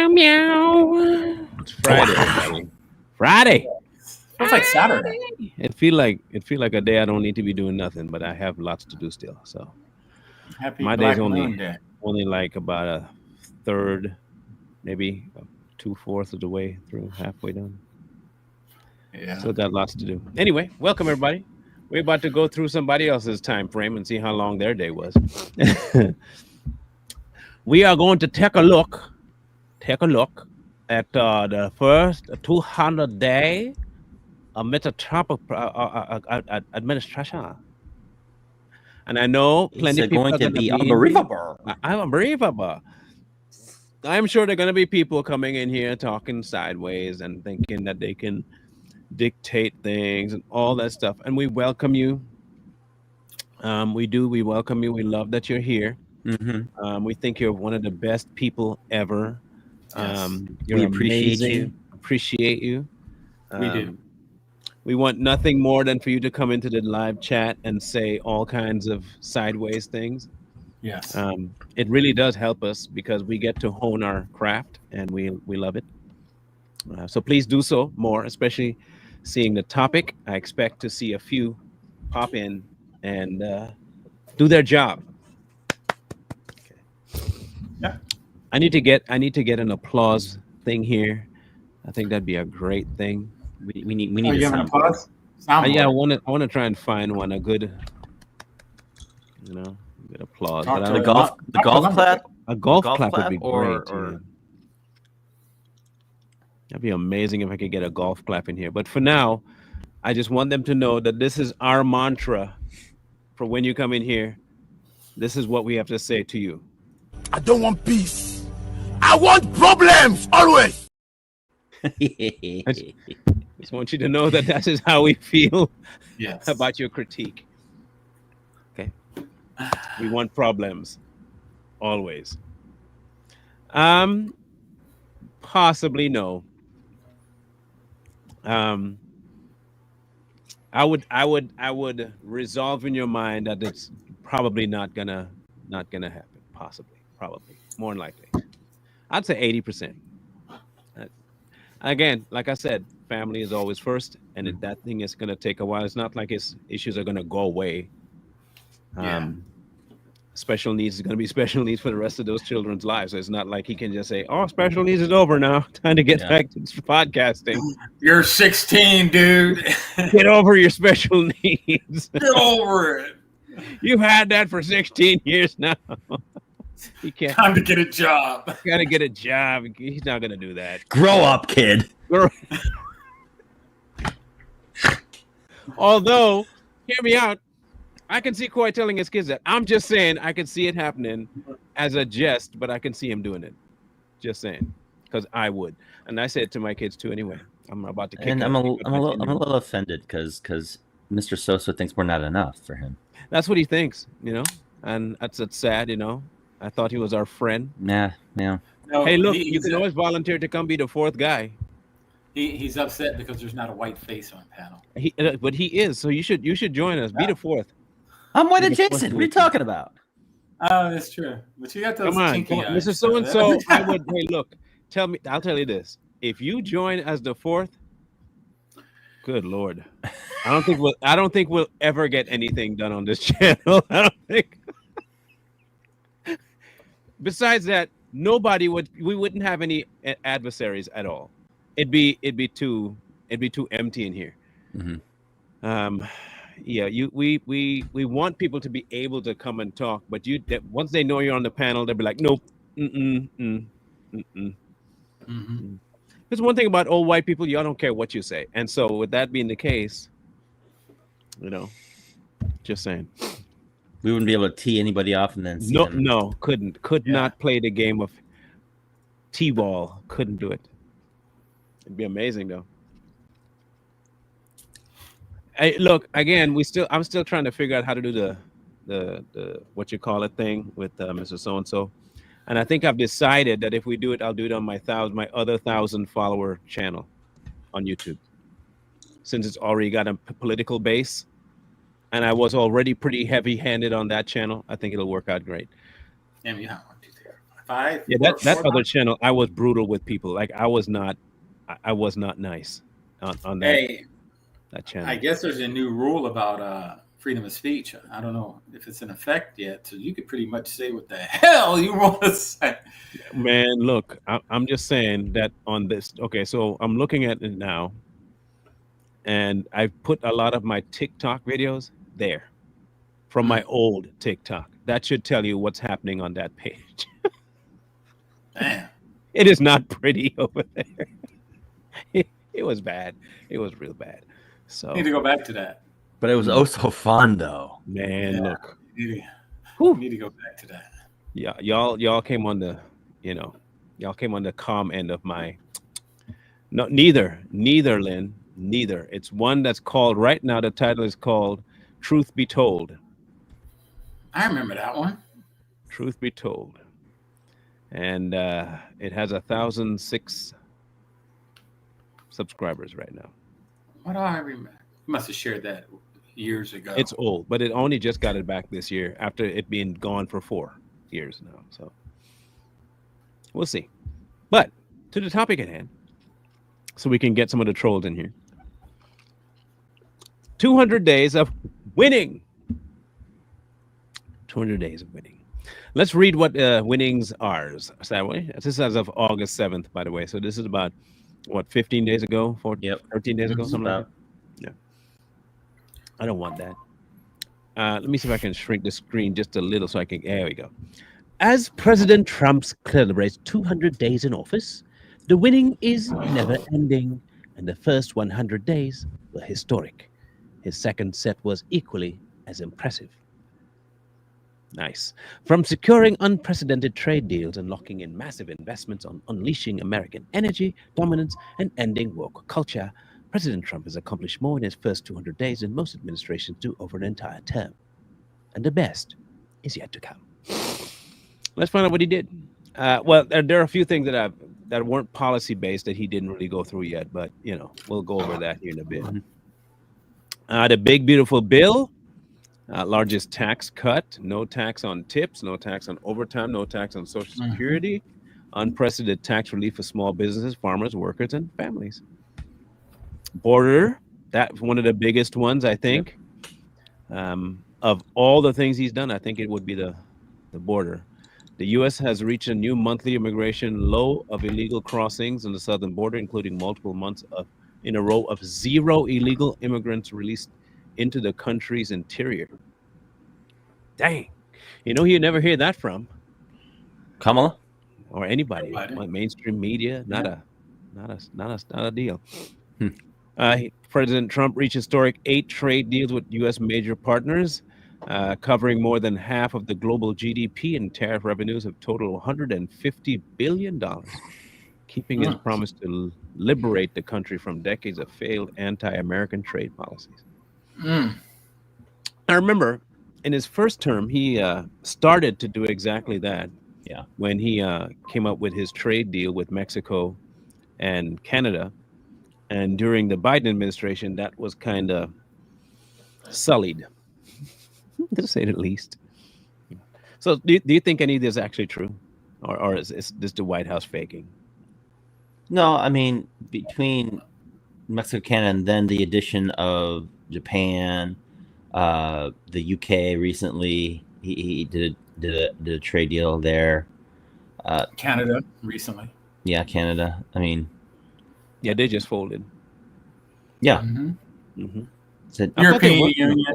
Meow meow. It's Friday, everybody. Friday. Feels like Saturday. It feel like a day I don't need to be doing nothing, but I have lots to do still. So Happy my Black day's Moon Day. only like about a third, maybe 2/4 of the way through, halfway done. Yeah. So got lots to do. Anyway, welcome everybody. We're about to go through somebody else's time frame and see how long their day was. We are going to take a look at the first 200 day of Metatropic administration. And I know plenty of people going are to going to be be unbelievable. I'm unbelievable. I'm sure there are going to be people coming in here talking sideways and thinking that they can dictate things and all that stuff. And we welcome you. We welcome you. We love that you're here. Mm-hmm. We think you're one of the best people ever. Yes. You're We appreciate amazing. you. Appreciate you. We do. We want nothing more than for you to come into the live chat and say all kinds of sideways things. Yes. It really does help us because we get to hone our craft and we love it. So please do so more, especially seeing the topic. I expect to see a few pop in and do their job. Yeah. I need to get an applause thing here. I think that'd be a great thing. We need Oh, a you have an soundboard. applause? Soundboard. Yeah, I want to try and find one, a good, good applause. Talk But I to don't- The golf Talk to clap. a golf golf clap would be clap great. or- Yeah. That'd be amazing if I could get a golf clap in here. But for now, I just want them to know that this is our mantra for when you come in here. This is what we have to say to you. I don't want peace. I want problems always. Just want you to know that that is how we feel Yes. about your critique. Okay. We want problems. Always. Possibly no. I would resolve in your mind that it's probably not gonna happen. Possibly. Probably. More than likely. I'd say 80%. Again, like I said, family is always first, and that thing is going to take a while. It's not like its issues are going to go away. Yeah. Special needs is going to be special needs for the rest of those children's lives. So it's not like he can just say, "Oh, special needs is over now. Time to get Yeah. back to podcasting." You're 16, dude. Get over your special needs. Get over it. You've had that for 16 years now. You can't. Time to get a job. Got to get a job. He's not going to do that. Grow up, kid. Although, hear me out. I can see Koi telling his kids that. I'm just saying I can see it happening as a jest, but I can see him doing it. Just saying, because I would, and I say it to my kids too. Anyway, I'm about to. And I'm a little offended because Mr. Sosa thinks we're not enough for him. That's what he thinks, and that's sad. I thought he was our friend. Yeah. No, Hey, look, he's you can always volunteer to come be the fourth guy. He's upset because there's not a white face on panel. But he is. So you should join us. Be the fourth. I'm white adjacent. What are you talking about? Oh, that's true. But you got those Come on, kinky eyes. Mr. So and so. I would. Hey, look. I'll tell you this. If you join as the fourth, good Lord, I don't think we'll ever get anything done on this channel. I don't think. Besides that, we wouldn't have any adversaries at all. It'd be too empty in here. Mm-hmm. Yeah, we want people to be able to come and talk, but once they know you're on the panel, they'll be like, nope. Mm-hmm. There's one thing about old white people, y'all don't care what you say. And so with that being the case, just saying. We wouldn't be able to tee anybody off and then see them. Could not play the game of T-ball. Couldn't do it. It'd be amazing though. Hey, look, again, I'm still trying to figure out how to do the what you call it thing with Mr. So-and-so. And I think I've decided that if we do it, I'll do it on my other 1,000 follower channel on YouTube. Since it's already got a political base, and I was already pretty heavy-handed on that channel, I think it'll work out great. Damn, you have 1, 2, 3, 4, 5. Yeah, that other channel, I was brutal with people. Like I was not nice on that Hey, that channel. I guess there's a new rule about freedom of speech. I don't know if it's in effect yet, so you could pretty much say what the hell you want to say. Man, look, I'm just saying that on this. Okay, so I'm looking at it now, and I put a lot of my TikTok videos there from my old TikTok. That should tell you what's happening on that page. Damn. It is not pretty over there. It was bad. It was real bad. So Need to go back to that. But it was oh so fun though. man, Yeah. look, Need to go back to that. yeah, y'all came on the, y'all came on the calm end of my. No, neither, Lynn, neither. It's one that's called right now. The title is called "Truth Be Told." I remember that one. Truth be told, and it has 1,006 subscribers right now. What do I remember? You must have shared that years ago. It's old, but it only just got it back this year after it being gone for 4 years now. So we'll see. But to the topic at hand, so we can get some of the trolls in here. 200 days of winning. 200 days of winning. Let's read what winnings are. This is as of August 7th, by the way. So this is about, what, 15 days ago? 13 days ago? Something like that. Yeah. I don't want that. Let me see if I can shrink the screen just a little so I can, there we go. As President Trump celebrates 200 days in office, the winning is never ending, and the first 100 days were historic. His second set was equally as impressive. Nice. From securing unprecedented trade deals and locking in massive investments on unleashing American energy dominance and ending woke culture, President Trump has accomplished more in his first 200 days than most administrations do over an entire term. And the best is yet to come. Let's find out what he did. Well, there are a few things that weren't policy based that he didn't really go through yet, but we'll go over that here in a bit. The big beautiful bill. Largest tax cut, no tax on tips, no tax on overtime, no tax on Social Security, unprecedented tax relief for small businesses, farmers, workers, and families. Border, that's one of the biggest ones, I think. Of all the things he's done, I think it would be the border. The U.S. has reached a new monthly immigration low of illegal crossings on the southern border, including multiple months in a row of 0 illegal immigrants released into the country's interior. Dang, you never hear that from Kamala or anybody. Mainstream media, not a deal. President Trump reached historic 8 trade deals with U.S. major partners, covering more than half of the global GDP, and tariff revenues of total $150 billion, keeping his promise to liberate the country from decades of failed anti-American trade policies. I remember in his first term, he started to do exactly that. Yeah. When he came up with his trade deal with Mexico and Canada. And during the Biden administration, that was kind of sullied, to say the least. So do you think any of this is actually true? Or is this the White House faking? No, I mean, between Mexico, Canada, and then the addition of Japan, the UK recently, he did a trade deal there. Canada recently. Yeah, Canada. I mean, yeah, they just folded. Yeah. So, European Union.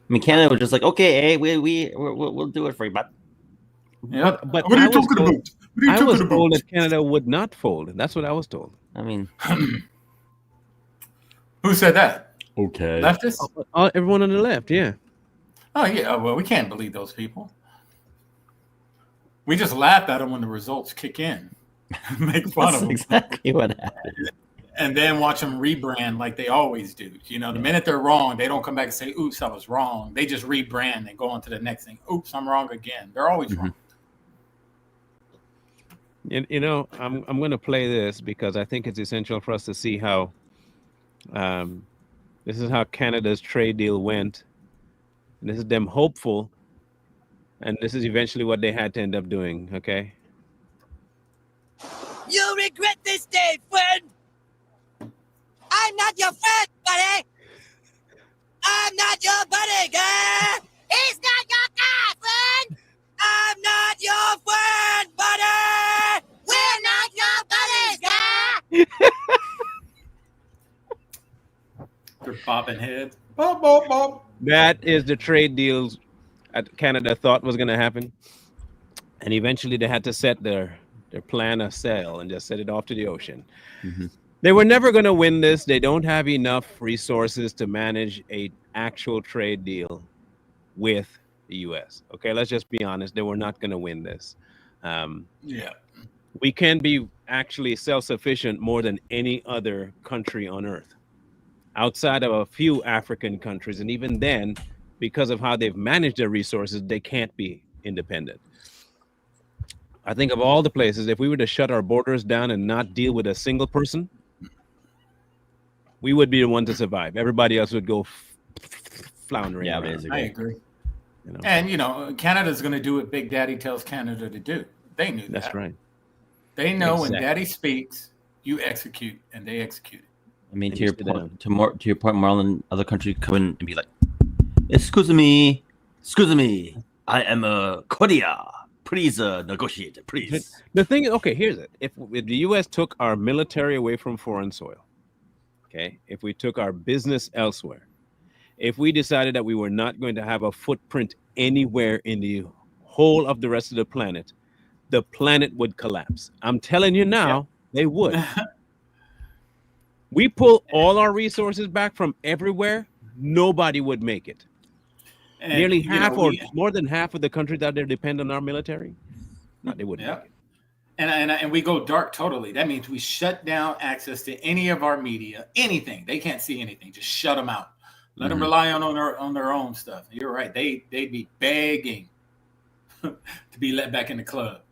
I mean, Canada was just like, okay, hey, we'll do it for you, but. Yeah, but what are you talking about? I was told that Canada would not fold. That's what I was told. I mean, who said that? Okay, leftists. Everyone on the left, yeah. Oh yeah. Well, we can't believe those people. We just laugh at them when the results kick in, make fun of them. Exactly what happened. And then watch them rebrand like they always do. The minute they're wrong, they don't come back and say, "Oops, I was wrong." They just rebrand and go on to the next thing. Oops, I'm wrong again. They're always wrong. I'm going to play this because I think it's essential for us to see how this is how Canada's trade deal went. And this is them hopeful And this is eventually what they had to end up doing. Okay. You'll regret this day, friend. I'm not your friend, buddy. I'm not your buddy, guy. He's not your guy, friend. I'm not your friend, buddy. We're not your buddies, guy. They're bobbing heads. Bob, bob, bob. That is the trade deals that Canada thought was going to happen. And eventually they had to set their plan of sail and just set it off to the ocean. Mhm. They were never going to win this. They don't have enough resources to manage a actual trade deal with the U.S. Okay, let's just be honest. They were not going to win this. Yeah. We can be actually self-sufficient more than any other country on earth, outside of a few African countries. And even then, because of how they've managed their resources, they can't be independent. I think of all the places, if we were to shut our borders down and not deal with a single person, we would be the one to survive. Everybody else would go floundering Yeah, around. basically. I agree. You know? And Canada's going to do what Big Daddy tells Canada to do. They knew that. That's right. They know when Exactly. Daddy speaks, you execute, and they execute. I mean, And to your you sit down. point, to your point, Marlon, other countries come in and be like, excuse me, I am a Korea. Please negotiate, please. The thing is, okay, here's it. If the U.S. took our military away from foreign soil, okay, if we took our business elsewhere, if we decided that we were not going to have a footprint anywhere in the whole of the rest of the planet would collapse. I'm telling you now, they would. We pull all our resources back from everywhere, nobody would make it. And, Nearly you know, half or we- more than half of the countries out there depend on our military. No, they wouldn't Yeah. make it. And we go dark totally. That means we shut down access to any of our media, anything. They can't see anything. Just shut them out. Let them Mhm. rely on their own stuff. You're right. They'd be begging to be let back in the club.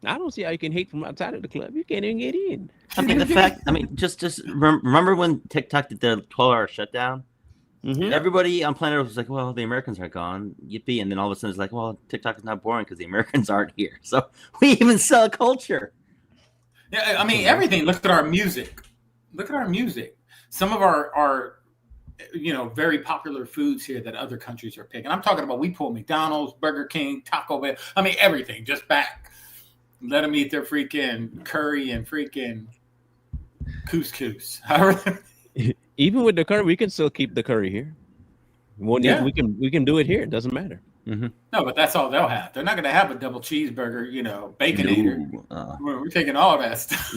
I don't see how you can hate from outside of the club. You can't even get in. I mean, the fact, just remember when TikTok did the 12-hour shutdown? Mhm. Everybody on planet Earth was like, well, the Americans are gone. Yippee. And then all of a sudden it's like, well, TikTok is not boring because the Americans aren't here. So we even sell a culture. Yeah, I mean everything. Look at our music. Look at our music. Some of our very popular foods here that other countries are picking. I'm talking about we pull McDonald's, Burger King, Taco Bell. I mean everything just back. Let them eat their freaking curry and freaking couscous. Even with the curry, we can still keep the curry here. Yeah. We can do it here. It doesn't matter. No, but that's all they'll have. They're not going to have a double cheeseburger, baconator. No, We're taking all that stuff.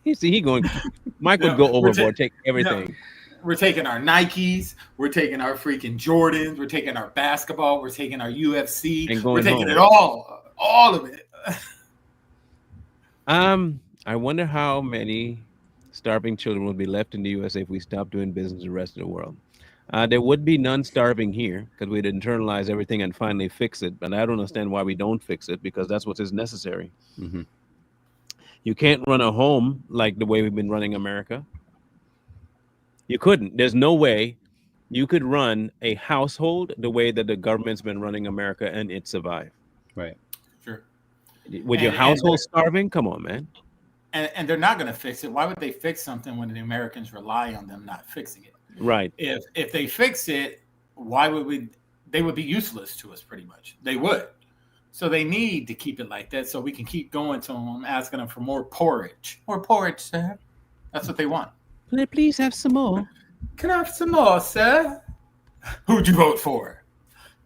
You see, Mike would No, go we're overboard, take everything. We're taking our Nikes. We're taking our freaking Jordans. We're taking our basketball. We're taking our UFC. And We're going taking home. it all of it. I wonder how many starving children will be left in the U.S. if we stop doing business in the rest of the world. There would be none starving here because we'd internalize everything and finally fix it. But I don't understand why we don't fix it because that's what is necessary. Mhm. You can't run a home like the way we've been running America. You couldn't. There's no way you could run a household the way that the government's been running America and it survive. Right. Sure. With your And- household starving? Come on, man. And they're not going to fix it. Why would they fix something when the Americans rely on them not fixing it? Right. If they fix it, why would they would be useless to us pretty much. They would. So they need to keep it like that so we can keep going to them, asking them for more porridge. More porridge, sir. That's what they want. Can I please have some more? Can I have some more, sir? Who'd you vote for?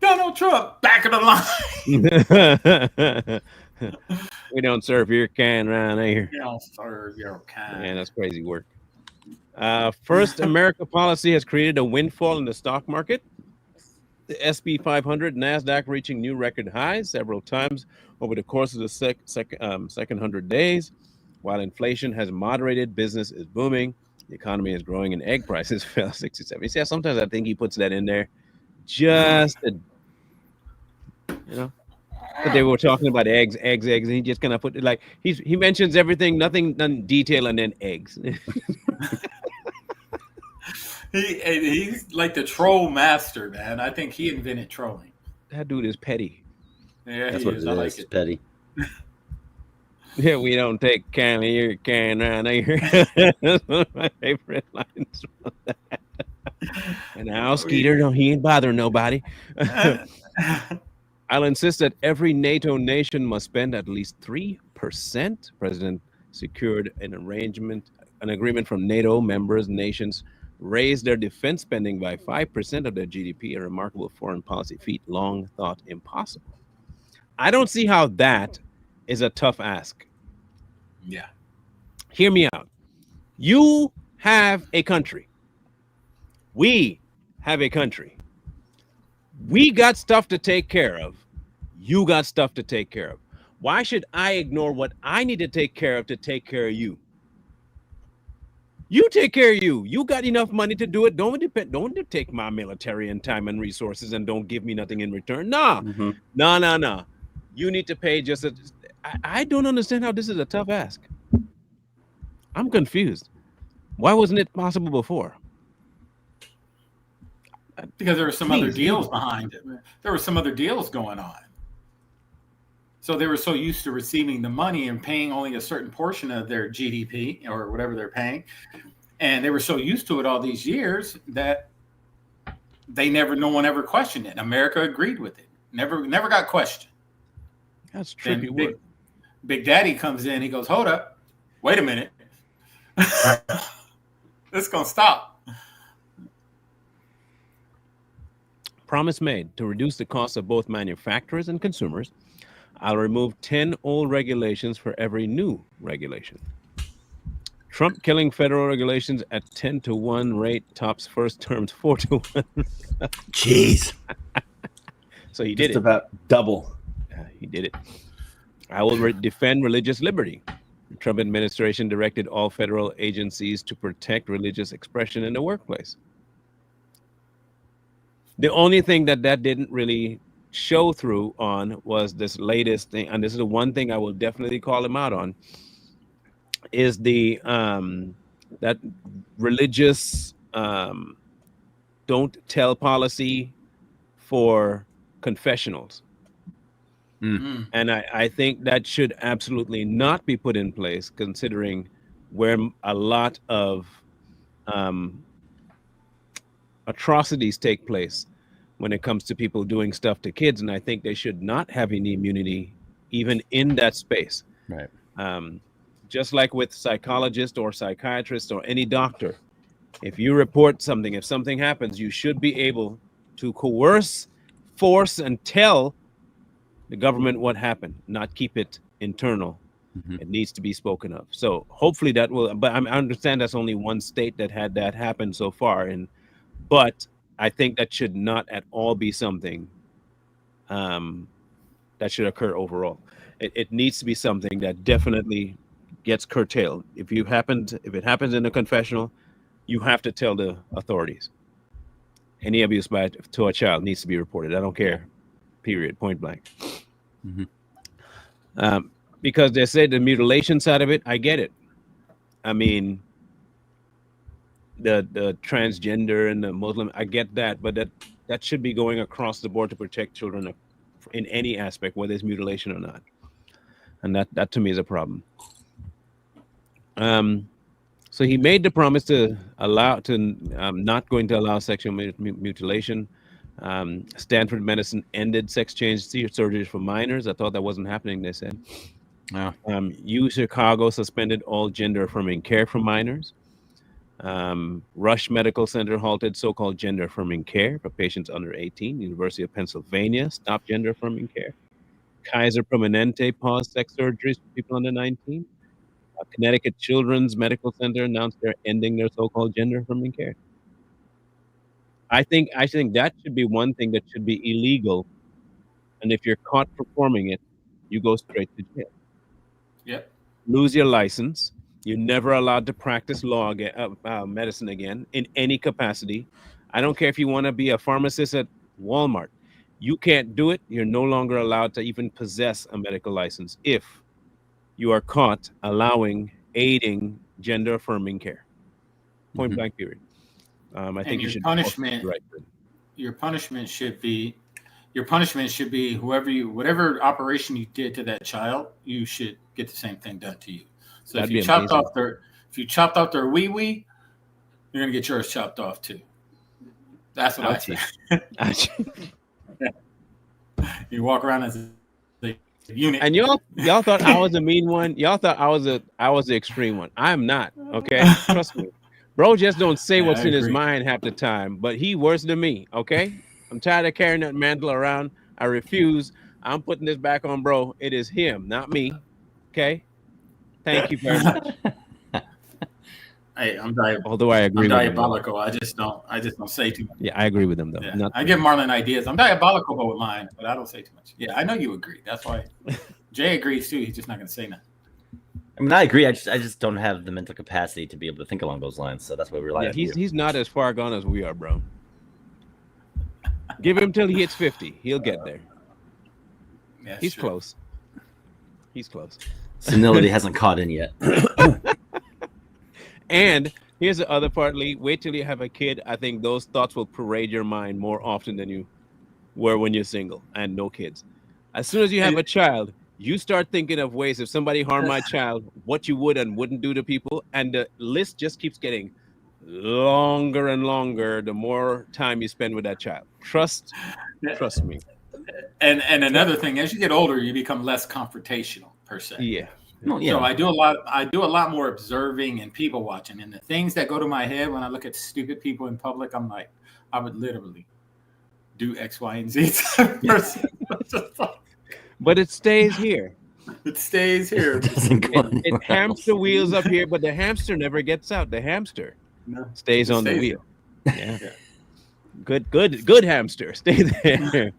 Donald Trump, back of the line. We don't serve your kind around here. You know, sir, you're kind. Man, that's crazy work. First America policy has created a windfall in the stock market. The SP 500, NASDAQ reaching new record highs several times over the course of the second 100 days. While inflation has moderated, business is booming. The economy is growing and egg prices fell 67. You see, sometimes I think he puts that in there just to, but they were talking about eggs, and he just kind of put it like he mentions everything, nothing detail, and then eggs. He's like the troll master, man. I think he invented trolling. That dude is petty. Yeah, That's he what is. it I is. like it. Petty. Yeah, we don't take can here, can around here. That's one of my favorite lines. And now Skeeter, no, he ain't bothering nobody. I'll insist that every NATO nation must spend at least 3%. President secured an agreement from NATO members nations raise their defense spending by 5% of their GDP, a remarkable foreign policy feat long thought impossible. I don't see how that is a tough ask. Yeah. Hear me out. You have a country. We have a country. We got stuff to take care of. You got stuff to take care of. Why should I ignore what I need to take care of to take care of you? You take care of you. You got enough money to do it. Don't take my military and time and resources and don't give me nothing in return. Nah. Mm-hmm. No. You need to pay just I don't understand how this is a tough ask. I'm confused. Why wasn't it possible before? Because there were some other deals behind it. There were some other deals going on. So they were so used to receiving the money and paying only a certain portion of their GDP or whatever they're paying. And they were so used to it all these years that no one ever questioned it. America agreed with it. Never got questioned. That's tricky work. Big Daddy comes in, he goes, hold up, wait a minute. It's gonna stop. Promise made to reduce the cost of both manufacturers and consumers. I'll remove 10 old regulations for every new regulation. Trump killing federal regulations at 10-1 rate tops first term's 4-1. Jeez. So he did Just it. about double. He did it. I will defend religious liberty. The Trump administration directed all federal agencies to protect religious expression in the workplace. The only thing that didn't really show through on was this latest thing, and this is the one thing I will definitely call him out on, is the that religious don't tell policy for confessionals. And I think that should absolutely not be put in place, considering where a lot of atrocities take place when it comes to people doing stuff to kids. And I think they should not have any immunity even in that space. Right. Just like with psychologists or psychiatrists or any doctor, if you report something, if something happens, you should be able to coerce, force, and tell the government what happened, not keep it internal. It needs to be spoken of. So hopefully that will, but I understand that's only one state that had that happen so far. But I think that should not at all be something that should occur overall. It needs to be something that definitely gets curtailed. If it happens in a confessional, you have to tell the authorities. Any abuse to a child needs to be reported. I don't care. Period. Point blank. Because they say the mutilation side of it, I get it. I mean, the transgender and the Muslim, I get that, but that should be going across the board to protect children in any aspect, whether it's mutilation or not. And that to me is a problem. So he made the promise to not going to allow sexual mutilation. Stanford Medicine ended sex change surgeries for minors. I thought that wasn't happening, they said. U Chicago suspended all gender affirming care for minors. Rush Medical Center halted so-called gender affirming care for patients under 18. University of Pennsylvania stopped gender affirming care. Kaiser Permanente paused sex surgeries for people under 19. Connecticut Children's Medical Center announced they're ending their so-called gender affirming care. I think that should be one thing that should be illegal, and if you're caught performing it, you go straight to jail. Yep. Lose your license. You're never allowed to practice medicine again in any capacity. I don't care if you want to be a pharmacist at Walmart. You can't do it. You're no longer allowed to even possess a medical license if you are caught aiding gender affirming care. Point blank period. I think your punishment should be your punishment should be whatever operation you did to that child, you should get the same thing done to you. So That'd if you be chopped amazing. off their wee wee, you're gonna get yours chopped off too. That's what I say. You walk around as a unit. And y'all thought I was a mean one. Y'all thought I was the extreme one. I'm not. Okay, trust me. Bro just don't say what's I in his agree. mind half the time, but he worse than me. Okay, I'm tired of carrying that mantle around. I refuse. I'm putting this back on bro. It is him, not me. Okay. Thank you very much. Hey, Although I agree I'm with him, though. diabolical. I just don't say too much. Yeah, I agree with him though. Yeah. I give Marlon ideas. I'm diabolical with mine, but I don't say too much. Yeah, I know you agree. That's why Jay agrees too. He's just not going to say nothing. I mean, I agree. I just don't have the mental capacity to be able to think along those lines. So that's why we rely Yeah, on you. he's not as far gone as we are, bro. Give him till he hits 50. He'll get there. Yeah, He's sure. close. He's close. Senility hasn't caught in yet. And here's the other part, Lee. Wait till you have a kid. I think those thoughts will parade your mind more often than you were when you're single and no kids. As soon as you have a child, you start thinking of ways if somebody harmed my child, what you would and wouldn't do to people. And the list just keeps getting longer and longer the more time you spend with that child. Trust me. And another thing, as you get older, you become less confrontational per se. Yeah. Well, yeah. So I do a lot more observing and people watching. And the things that go to my head when I look at stupid people in public, I'm like, I would literally do X, Y, and Z type of person. But it stays here. It stays here. Doesn't go It anywhere hamster else. wheels up here, but the hamster never gets out. The hamster No. stays It on the stays wheel. Yeah. Good hamster. Stay there.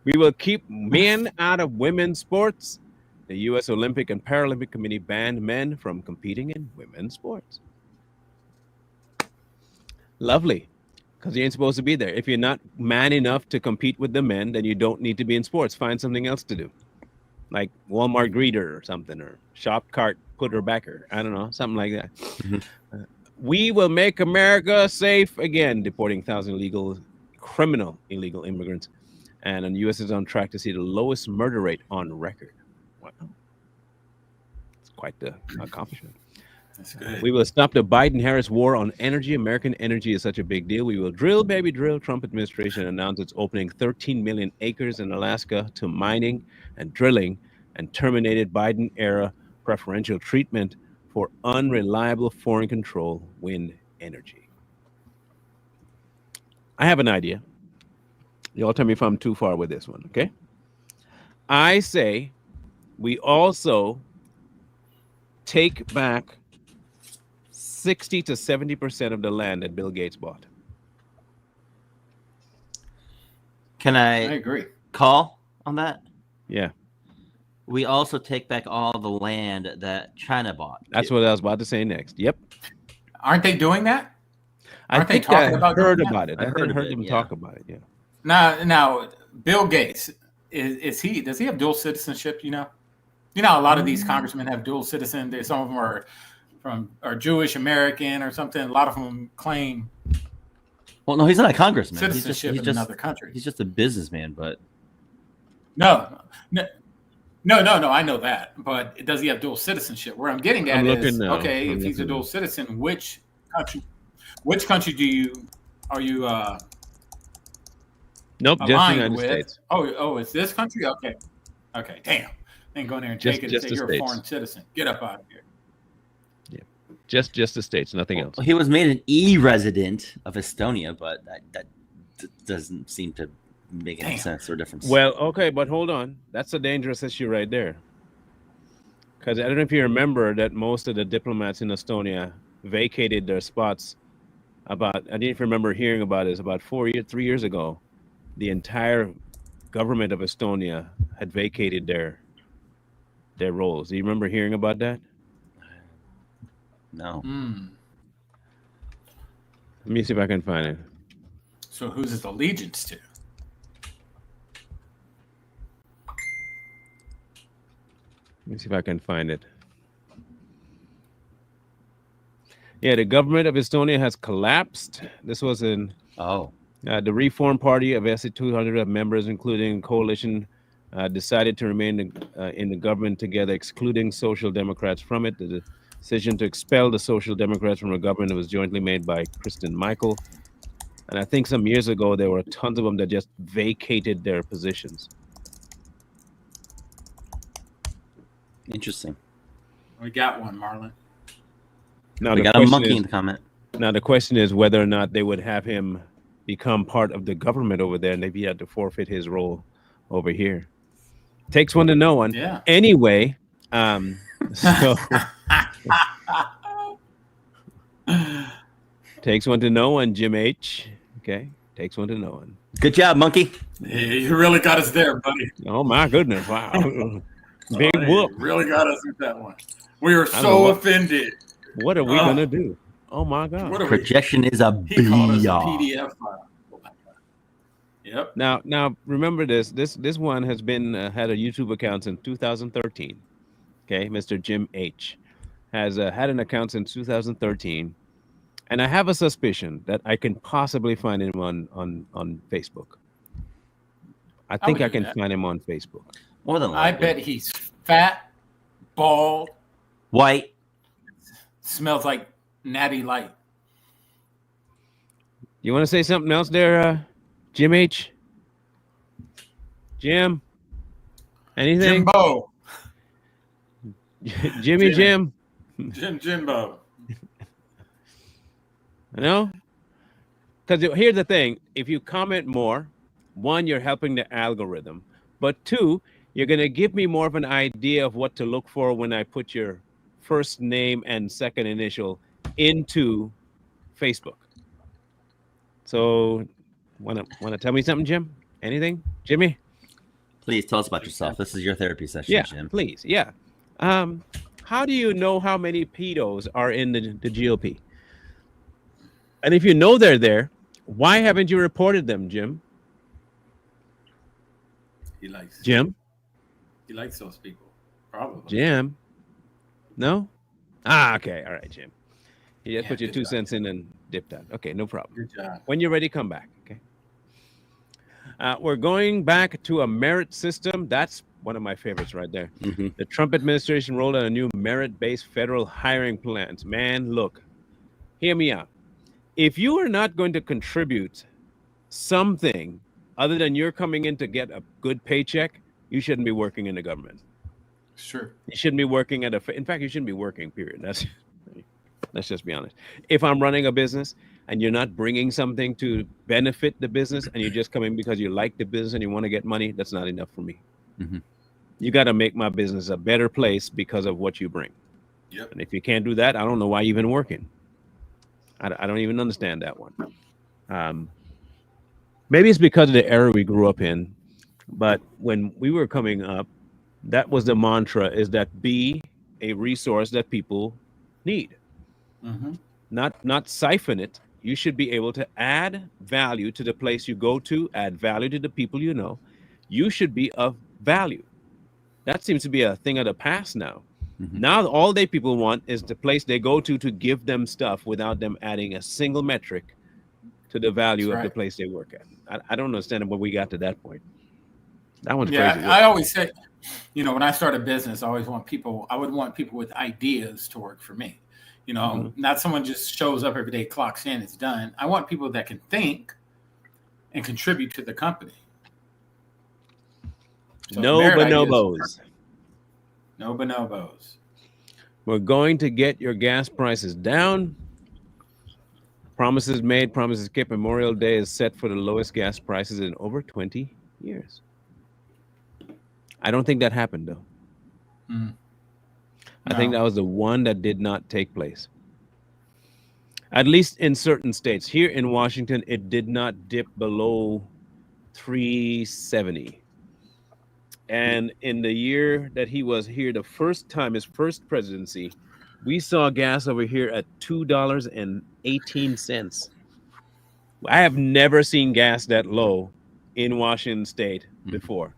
We will keep men out of women's sports. The U.S. Olympic and Paralympic Committee banned men from competing in women's sports. Lovely. Because you ain't supposed to be there. If you're not man enough to compete with the men, then you don't need to be in sports. Find something else to do. Like Walmart greeter or something, or shop cart putter backer. I don't know, something like that. Mhm. We will make America safe again, deporting thousands of illegal immigrants. And the U.S. is on track to see the lowest murder rate on record. Wow. It's quite the accomplishment. That's good. We will stop the Biden-Harris war on energy. American energy is such a big deal. We will drill, baby, drill. Trump administration announced it's opening 13 million acres in Alaska to mining and drilling and terminated Biden-era preferential treatment for unreliable foreign control wind energy. I have an idea. Y'all tell me if I'm too far with this one, okay? I say we also take back 60 to 70% of the land that Bill Gates bought. Can I I agree. call on that? Yeah, We also take back all the land that China bought. that's what I was about to say next. Yep. Aren't they doing that? I Aren't they think talking I about heard doing that? about it. I I heard of heard it, them yeah. talk about it. Yeah. Now, Bill Gates does he have dual citizenship? You know, a lot of these congressmen have dual citizenship. Some of them are Jewish American or something. A lot of them claim Well, no, he's not a congressman. citizenship in another country. He's just a businessman. But No. I know that, but does he have dual citizenship? Where I'm getting at I'm is looking now. okay. I'm If he's a looking dual now. citizen, which country are you Nope, just the aligned United with? States. Oh, it's this country. Okay, damn. Then go in there and take it and Just say the you're States. a foreign citizen. Get up out of here. Just the States, nothing else. he was made an e-resident of Estonia, but that doesn't seem to make any Damn. sense or difference. Well, okay, but hold on. That's a dangerous issue right there. Because I don't know if you remember that most of the diplomats in Estonia vacated their spots I didn't remember hearing about this about 3 years ago. The entire government of Estonia had vacated their roles. Do you remember hearing about that? no. Let me see if I can find it. So who's his allegiance to? Let me see if I can find it. Yeah, the government of Estonia has collapsed. This was in Oh, The Reform Party of SC 200 of members, including coalition, decided to remain in the government together, excluding Social Democrats from it. The decision to expel the Social Democrats from the government was jointly made by Kristen Michael. And I think some years ago, there were tons of them that just vacated their positions. Interesting. We got one, Marlon. Now, We the got a question monkey is- in the comment. Now, the question is whether or not they would have him become part of the government over there, and if he had to forfeit his role over here. Takes one to know one. Yeah. Anyway, so takes one to know one, Jim H. Okay, takes one to know one. Good job, monkey. Yeah, you really got us there, buddy. Oh my goodness! Wow, big Oh, whoop. you really got us with that one. We are don't know so what- offended. What are we gonna do? Oh my God! What are we? Projection is a He called us a BR. PDF file. Yep. Now remember this. This one has been had a YouTube account since 2013. Okay, Mr. Jim H. has had an account since 2013, and I have a suspicion that I can possibly find him on Facebook. I think would I do can that. find him on Facebook. More than I likely. bet he's fat, bald, White. smells like Natty Light. You want to say something else there, Jim H? Jim? Anything? Jimbo. Jimmy Jim? Jimbo. No? Because here's the thing. If you comment more, one, you're helping the algorithm. But two, you're going to give me more of an idea of what to look for when I put your first name and second initial into Facebook. So, want to tell me something, Jim? Anything? Jimmy? Please tell us about yourself. This is your therapy session, Yeah, Jim. please. Yeah. How do you know how many pedos are in the GOP? And if you know they're there, why haven't you reported them, Jim? He likes Jim? He likes those people. Probably. Jim? No? Okay. All right, Jim. You just Yeah, put your good 2 job. cents in and dipped out. Okay, no problem. Good job. When you're ready, come back. Okay. We're going back to a merit system. That's one of my favorites right there. Mhm. The Trump administration rolled out a new merit-based federal hiring plans. Man, look, hear me out. If you are not going to contribute something other than you're coming in to get a good paycheck, you shouldn't be working in the government. Sure. You shouldn't be working in fact, you shouldn't be working, period. Let's just be honest. If I'm running a business and you're not bringing something to benefit the business and you're just coming because you like the business and you want to get money, that's not enough for me. Mhm. You got to make my business a better place because of what you bring. Yep. And if you can't do that, I don't know why you're even working. I don't even understand that one. Maybe it's because of the era we grew up in, but when we were coming up, that was the mantra: is that be a resource that people need, Mm-hmm. not siphon it. You should be able to add value to the place you go to, add value to the people you know. You should be of value. That seems to be a thing of the past now. Mhm. Now all they people want is the place they go to give them stuff without them adding a single metric to the value That's of the right. place they work at. I don't understand when we got to that point. That one's Yeah, crazy. I always say, when I start a business, I would want people with ideas to work for me. Not someone just shows up every day, clocks in, it's done. I want people that can think and contribute to the company. So No merit ideas- bonobos. No bonobos. We're going to get your gas prices down. Promises made, promises kept. Memorial Day is set for the lowest gas prices in over 20 years. I don't think that happened, though. Mm. I think No. that was the one that did not take place. At least in certain states. Here in Washington, it did not dip below 370. And in the year that he was here, the first time, his first presidency, we saw gas over here at $2.18. I have never seen gas that low in Washington State before.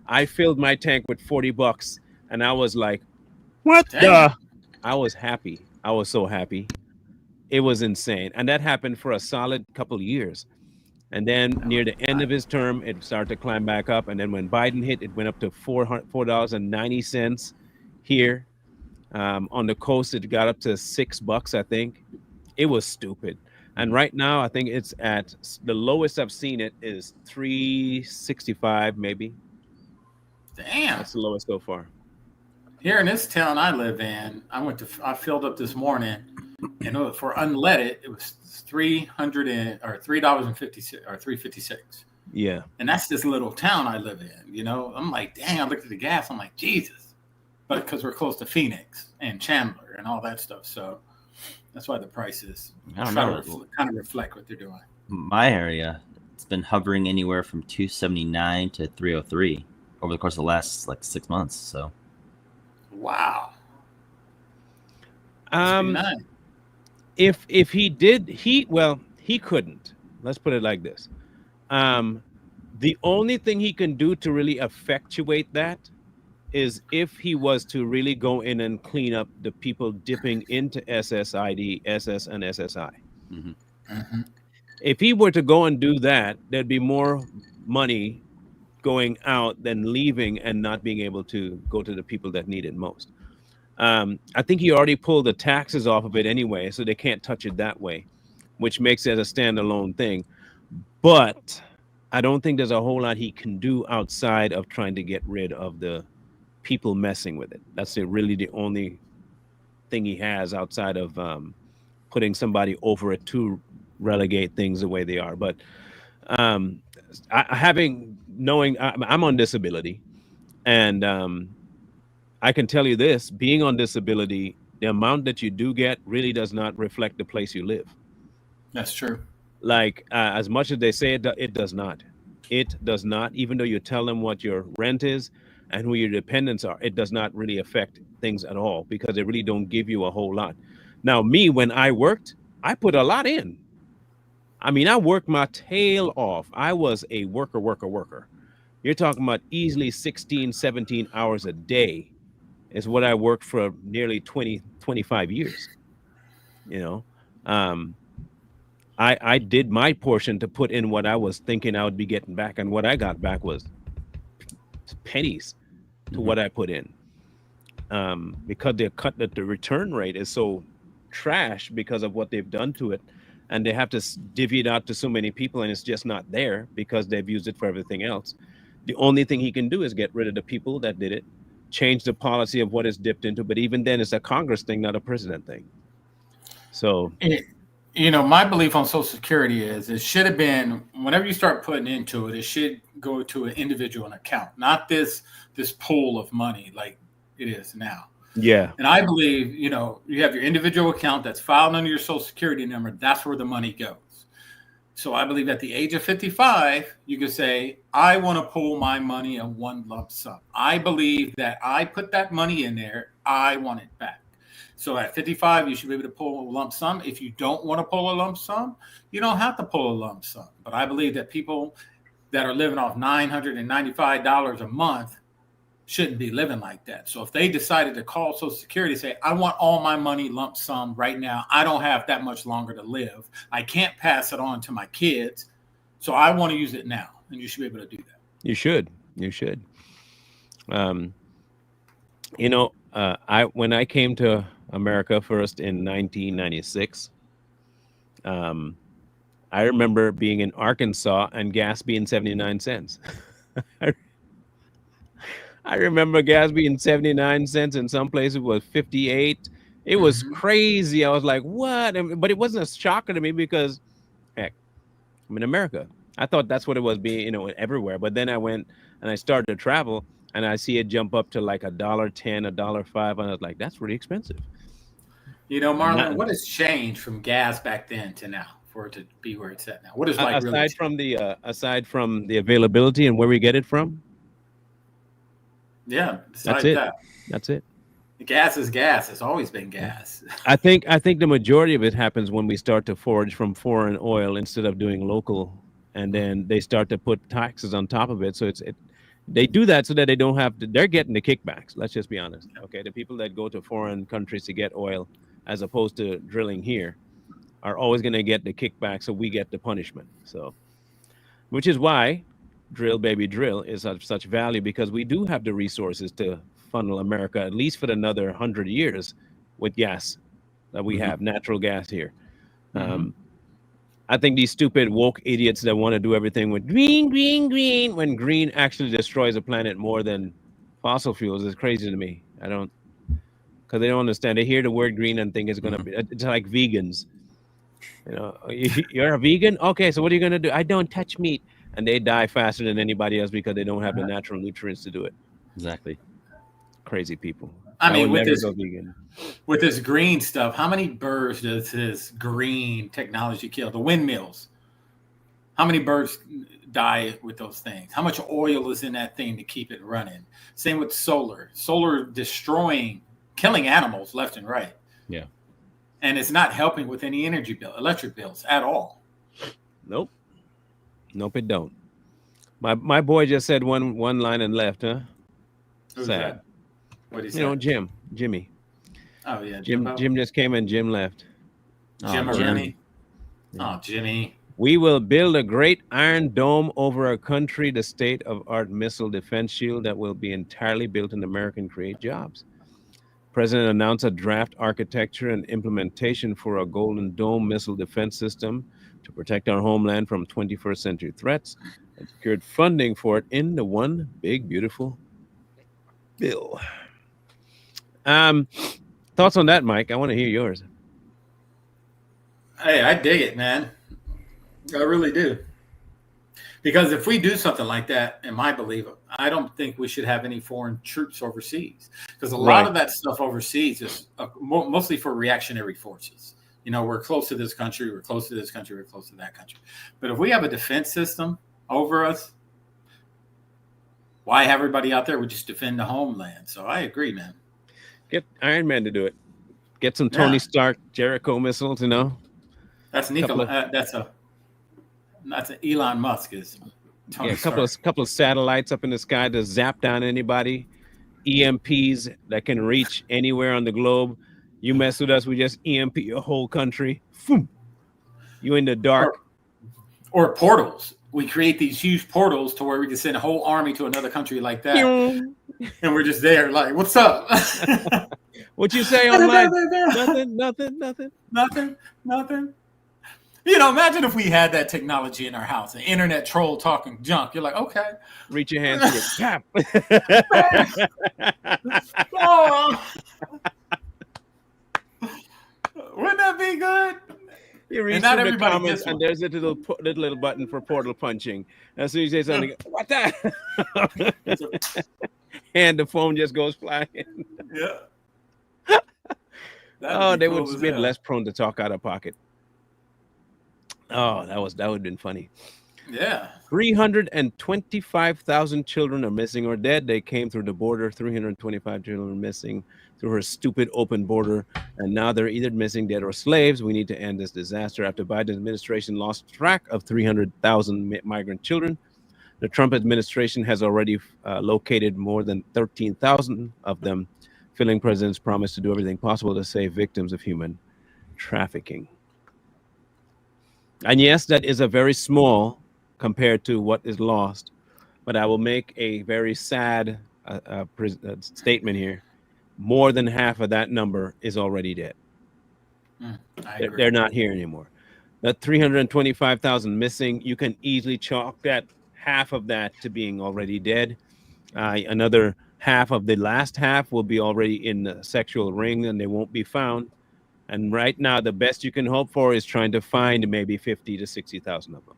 I filled my tank with $40 and I was like, what Dang. the? I was happy. I was so happy. It was insane. And that happened for a solid couple of years. And then near the end of his term, it started to climb back up. And then when Biden hit, it went up to $4.90 here. On the coast, it got up to $6, I think. It was stupid. And right now, I think it's at the lowest I've seen it is 365, maybe. Damn. That's the lowest so far. Here in this town I live in, I filled up this morning, and for unleaded, it was $3.50 or $3.56. Yeah. And that's this little town I live in. I'm like, dang, I looked at the gas. I'm like, Jesus. But because we're close to Phoenix and Chandler and all that stuff. So that's why the prices kind of reflect what they're doing. My area, it's been hovering anywhere from 279 to 303 over the course of the last 6 months. So, wow. If he did, he couldn't. Let's put it like this. The only thing he can do to really effectuate that is if he was to really go in and clean up the people dipping into SSID, SS, and SSI. Mm-hmm. Mm-hmm. If he were to go and do that, there'd be more money going out than leaving and not being able to go to the people that need it most. I think he already pulled the taxes off of it anyway, so they can't touch it that way, which makes it a standalone thing. But I don't think there's a whole lot he can do outside of trying to get rid of the people messing with it. That's really the only thing he has outside of putting somebody over it to relegate things the way they are. But I'm on disability, and I can tell you this: being on disability, the amount that you do get really does not reflect the place you live. That's true. As much as they say it does not. It does not. Even though you tell them what your rent is and who your dependents are, it does not really affect things at all because they really don't give you a whole lot. Now, me, when I worked, I put a lot in. I mean, I worked my tail off. I was a worker. You're talking about easily 16, 17 hours a day is what I worked for nearly 20, 25 years. I did my portion to put in what I was thinking I would be getting back, and what I got back was pennies to what I put in. Because they're cut that the return rate is so trash because of what they've done to it, and they have to divvy it out to so many people, and it's just not there because they've used it for everything else. The only thing he can do is get rid of the people that did it, change the policy of what it's dipped into, but even then it's a Congress thing, not a president thing. So my belief on Social Security is it should have been, whenever you start putting into it, it should go to an individual account, not this pool of money like it is now. Yeah. And I believe, you have your individual account that's filed under your Social Security number. That's where the money goes. So I believe at the age of 55, you can say, I want to pull my money in one lump sum. I believe that I put that money in there. I want it back. So at 55, you should be able to pull a lump sum. If you don't want to pull a lump sum, you don't have to pull a lump sum. But I believe that people that are living off $995 a month shouldn't be living like that. So if they decided to call Social Security, say, I want all my money lump sum right now. I don't have that much longer to live. I can't pass it on to my kids. So I want to use it now. And you should be able to do that. You should. When I came to America first in 1996, I remember being in Arkansas and gas being 79 cents. I remember gas being 79 cents. In some places it was 58. It was crazy. I was like, what? But it wasn't a shocker to me because, heck, I'm in America. I thought that's what it was being, everywhere. But then I went and I started to travel and I see it jump up to like $1.10, $1.05. And I was like, that's really expensive. Marlon, what has changed from gas back then to now for it to be where it's at now? What is aside from the availability and where we get it from? Yeah, that's it. That's it. Gas is gas. It's always been gas. I think the majority of it happens when we start to forage from foreign oil instead of doing local, and then they start to put taxes on top of it. So they do that so that they don't have to. They're getting the kickbacks. Let's just be honest. Okay, the people that go to foreign countries to get oil, as opposed to drilling here, are always going to get the kickback. So we get the punishment. So which is why drill baby drill is of such value, because we do have the resources to funnel America at least for another 100 years with gas that we have, natural gas here. I think these stupid woke idiots that want to do everything with green, green, green, when green actually destroys the planet more than fossil fuels, is crazy to me. I don't, because they don't understand. They hear the word green and think it's going to be, it's like vegans. You know, you're a vegan? Okay, so what are you going to do? I don't touch meat. And they die faster than anybody else because they don't have the natural nutrients to do it. Exactly. Crazy people. I mean, would with never this go vegan. with this green stuff, how many birds does this green technology kill? The windmills. How many birds die with those things? How much oil is in that thing to keep it running? Same with solar. Solar destroying, killing animals left and right. Yeah. And it's not helping with any electric bills at all. Nope. Nope, it don't. My boy just said one line and left, huh? Who's Sad. that? What did he say? You know, Jimmy. Oh yeah, Jim just came and Jim left. Jim Oh, Rooney. Oh, Jimmy. We will build a great iron dome over our country, the state-of-art missile defense shield that will be entirely built in America and create jobs. President announced a draft architecture and implementation for a Golden Dome missile defense system to protect our homeland from 21st century threats, and secured funding for it in the one big, beautiful bill. Thoughts on that, Mike? I want to hear yours. Hey, I dig it, man. I really do. Because if we do something like that, in my belief, I don't think we should have any foreign troops overseas. Because a lot of that stuff overseas is mostly for reactionary forces. You know, we're close to this country, we're close to this country, we're close to that country. But if we have a defense system over us, why have everybody out there? We just defend the homeland. So I agree, man. Get Iron Man to do it. Get some Tony Stark Jericho missiles, you know? That's Nikola. That's an Elon Musk is. Tony a couple of satellites up in the sky to zap down anybody. EMPs that can reach anywhere on the globe. You mess with us, we just EMP your whole country. Boom. You in the dark. Or portals. We create these huge portals to where we can send a whole army to another country like that. And we're just there like, what's up? What you say online? Nothing. You know, imagine if we had that technology in our house, an internet troll talking junk. You're like, okay. Reach your hands to it. Tap. Wouldn't that be good? You read through the comments, and there's a little button for portal punching. As soon as you say something, what that? And the phone just goes flying. Yeah. Oh, they would be less prone to talk out of pocket. Oh, that would have been funny. Yeah. 325,000 children are missing or dead. They came through the border. 325 children are missing through her stupid open border. And now they're either missing, dead, or slaves. We need to end this disaster. After Biden's administration lost track of 300,000 migrant children, the Trump administration has already located more than 13,000 of them, fulfilling President's promise to do everything possible to save victims of human trafficking. And yes, that is a very small compared to what is lost. But I will make a very sad statement here. More than half of that number is already dead. They're not here anymore. That 325,000 missing, you can easily chalk that half of that to being already dead. Another half of the last half will be already in the sexual ring and they won't be found. And right now, the best you can hope for is trying to find maybe 50 to 60,000 of them.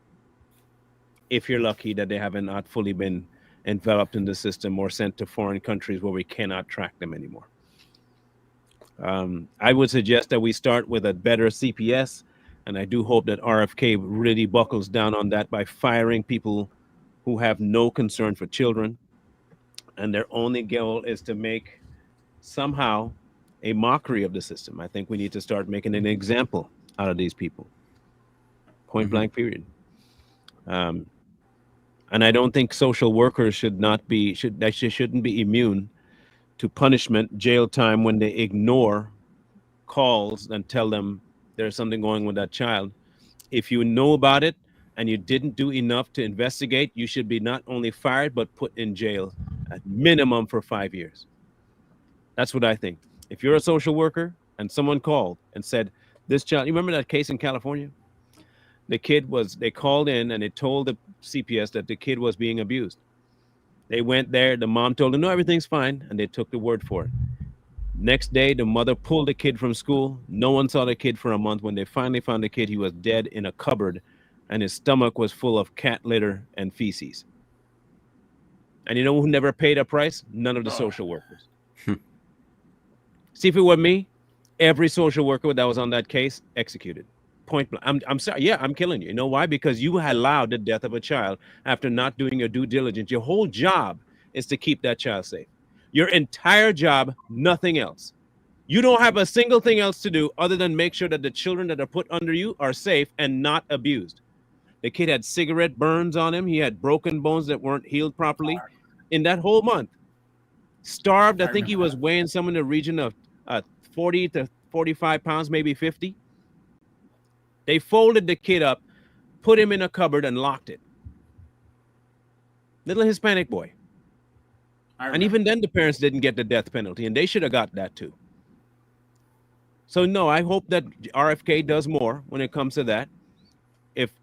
If you're lucky that they haven't not fully been enveloped in the system or sent to foreign countries where we cannot track them anymore. I would suggest that we start with a better CPS, and I do hope that RFK really buckles down on that by firing people who have no concern for children, and their only goal is to make somehow a mockery of the system. I think we need to start making an example out of these people. Point blank, period. And I don't think social workers shouldn't be immune to punishment, jail time, when they ignore calls and tell them there's something going with that child. If you know about it and you didn't do enough to investigate, you should be not only fired but put in jail at minimum for 5 years. That's what I think. If you're a social worker and someone called and said, this child, you remember that case in California? They called in and they told the CPS that the kid was being abused. They went there, the mom told them, no, everything's fine, and they took the word for it. Next day, the mother pulled the kid from school. No one saw the kid for a month. When they finally found the kid, he was dead in a cupboard, and his stomach was full of cat litter and feces. And you know who never paid a price? None of the social workers. See, if it were me, every social worker that was on that case executed. Point blank. I'm sorry. Yeah, I'm killing you. You know why? Because you allowed the death of a child after not doing your due diligence. Your whole job is to keep that child safe. Your entire job, nothing else. You don't have a single thing else to do other than make sure that the children that are put under you are safe and not abused. The kid had cigarette burns on him. He had broken bones that weren't healed properly. In that whole month, starved. I think he was weighing some in the region of 40 to 45 pounds, maybe 50. They folded the kid up, put him in a cupboard, and locked it. Little Hispanic boy. And even then, the parents didn't get the death penalty, and they should have got that too. So no, I hope that RFK does more when it comes to that. If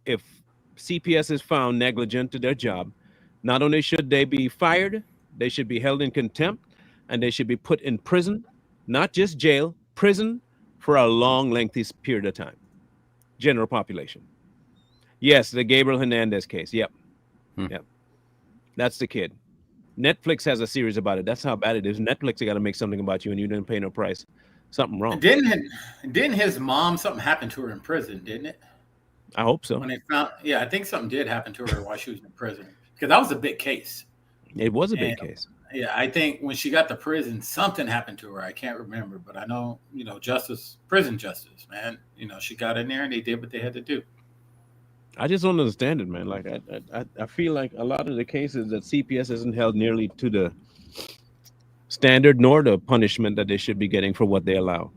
CPS is found negligent to their job, not only should they be fired, they should be held in contempt, and they should be put in prison, not just jail, prison for a long, lengthy period of time. General population. Yes, the Gabriel Hernandez case. Yep. Yep. That's the kid. Netflix has a series about it. That's how bad it is. Netflix got to make something about you and you didn't pay no price. Something wrong. Didn't his mom, something happened to her in prison, didn't it? I hope so. When they found, yeah, I think something did happen to her while she was in prison. Because that was a big case. It was a big case. Yeah, I think when she got to prison, something happened to her. I can't remember, but I know, prison justice, man. She got in there and they did what they had to do. I just don't understand it, man. Like I feel like a lot of the cases that CPS isn't held nearly to the standard nor the punishment that they should be getting for what they allow.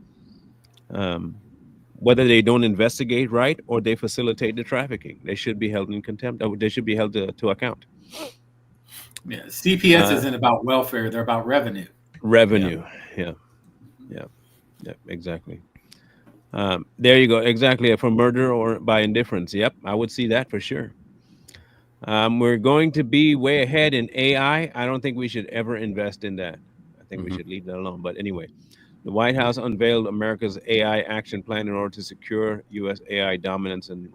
Whether they don't investigate right or they facilitate the trafficking, they should be held in contempt. They should be held to account. Yeah, CPS isn't about welfare; they're about revenue. Revenue, yeah, exactly. There you go, exactly. For murder or by indifference, yep, I would see that for sure. We're going to be way ahead in AI. I don't think we should ever invest in that. I think we should leave that alone. But anyway, the White House unveiled America's AI action plan in order to secure U.S. AI dominance and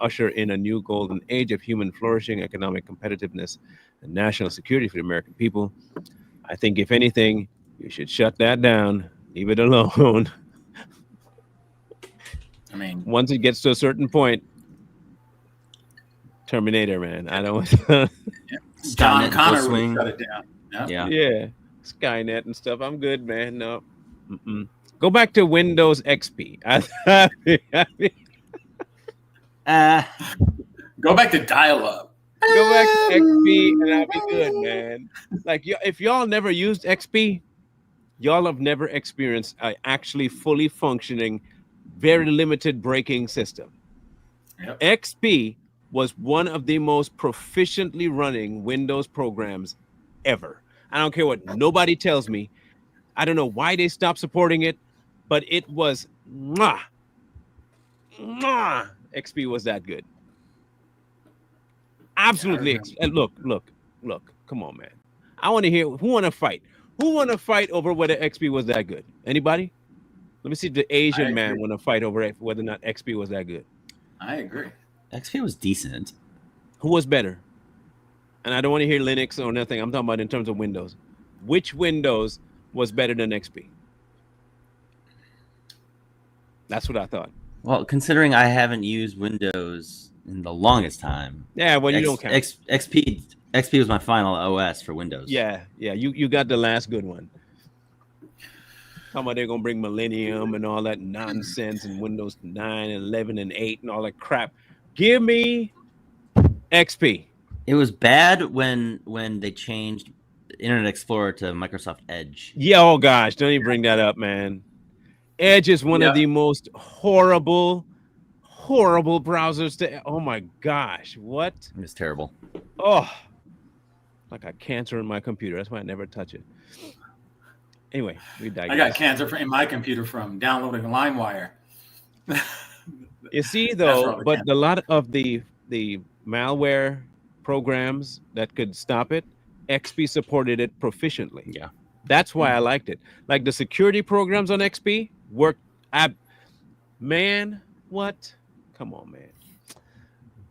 usher in a new golden age of human flourishing, economic competitiveness, and national security for the American people. I think, if anything, you should shut that down, leave it alone. I mean, once it gets to a certain point, Terminator, man. I don't. John Connor really shut it down. Yeah, Skynet and stuff. I'm good, man. No. Go back to Windows XP. Go back to dial-up. Go back to XP and I'll be good, man. Like, if y'all never used XP, y'all have never experienced an actually fully functioning, very limited braking system. Yep. XP was one of the most proficiently running Windows programs ever. I don't care what nobody tells me. I don't know why they stopped supporting it, but it was XP was that good. Absolutely. And look. Come on, man. I want to hear who want to fight. Who want to fight over whether XP was that good? Anybody? Let me see if the Asian man want to fight over whether or not XP was that good. I agree. XP was decent. Who was better? And I don't want to hear Linux or nothing. I'm talking about in terms of Windows. Which Windows was better than XP? That's what I thought. Well, considering I haven't used Windows in the longest time. Yeah, well, you don't count. XP was my final OS for Windows. Yeah. You got the last good one. Talking about they're going to bring Millennium and all that nonsense and Windows 9 and 11 and 8 and all that crap. Give me XP. It was bad when they changed Internet Explorer to Microsoft Edge. Yeah, oh gosh, don't even bring that up, man. Edge is one of the most horrible horrible browsers to. Oh my gosh, what? It was terrible. Oh, like a cancer in my computer. That's why I never touch it. Anyway, we digress. I got cancer in my computer from downloading LimeWire. You see, That's though, rather but cancer. a lot of the malware programs that could stop it, XP supported it proficiently. Yeah. That's why I liked it. Like the security programs on XP worked. Man, what? Come on, man.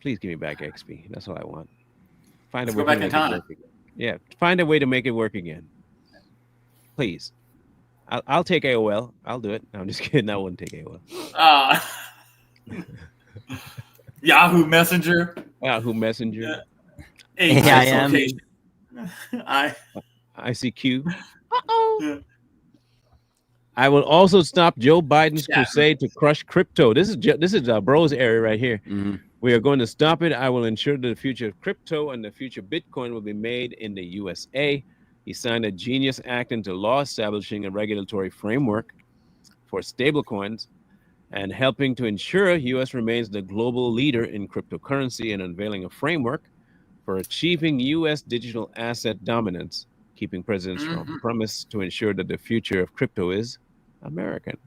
Please give me back XP. That's all I want. Find Let's a way go back to in make it time. work again. Yeah, find a way to make it work again. Please. I'll take AOL. I'll do it. No, I'm just kidding. I wouldn't take AOL. Yahoo Messenger. Yahoo Messenger. AIM. Location. ICQ. I will also stop Joe Biden's Yeah. crusade to crush crypto. This is bro's area right here. Mhm. We are going to stop it. I will ensure that the future of crypto and the future Bitcoin will be made in the USA. He signed a Genius Act into law establishing a regulatory framework for stablecoins and helping to ensure U.S. remains the global leader in cryptocurrency and unveiling a framework for achieving U.S. digital asset dominance, keeping President Trump's promise to ensure that the future of crypto is American.